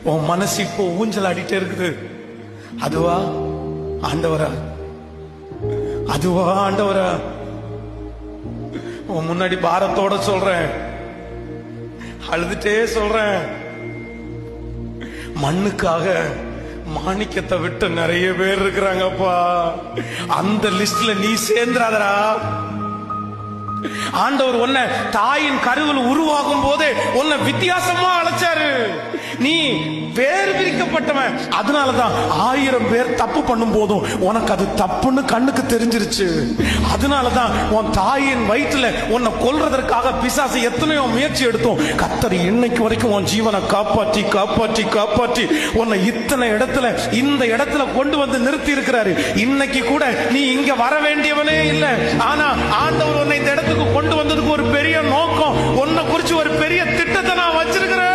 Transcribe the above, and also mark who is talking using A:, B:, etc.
A: உன் மனசு இப்போ ஊஞ்சல் ஆடிட்டே இருக்குது. அதுவா ஆண்டவரா? அதுவா ஆண்டவரா? உன் முன்னாடி பாரத்தோட சொல்றேன், அழுதுட்டே சொல்றேன். மண்ணுக்காக மாணிக்கத்தை விட்டு நிறைய பேர் இருக்கிறாங்கப்பா. அந்த லிஸ்ட்ல நீ சேர்ந்துராதரா. ஆண்டவர் உன்னை தாயின் கருவில் உருவாகும் போதே உன்னை வித்தியாசமா அழைச்சாரு. நீ வேறு பிரிக்கப்பட்டவன். அதனாலதான் 1000 பேர் தப்பு பண்ணும் போதும் உனக்கு அது தப்புன்னு கண்ணுக்கு தெரிஞ்சிருச்சு. அதனாலதான் உன் தாயின் வயிற்றுல உன்னை கொல்றதற்காக பிசாசு எத்தனையோ முயற்சி எடுத்தோம். கர்த்தர் இன்னைக்கு வரைக்கும் உன் ஜீவனை காப்பாற்றி காப்பாற்றி காப்பாற்றி உன்னை இத்தனை இடத்துல இந்த இடத்துல கொண்டு வந்து நிறுத்தி இருக்கிறாரு. இன்னைக்கு கூட நீ இங்க வர வேண்டியவனே இல்லை. ஆனா ஆண்டவர் உன்னை இந்த இடத்துக்கு கொண்டு வந்ததுக்கு ஒரு பெரிய நோக்கம், உன்னை குறிச்சு ஒரு பெரிய திட்டத்தை நான் வச்சிருக்கிறேன்.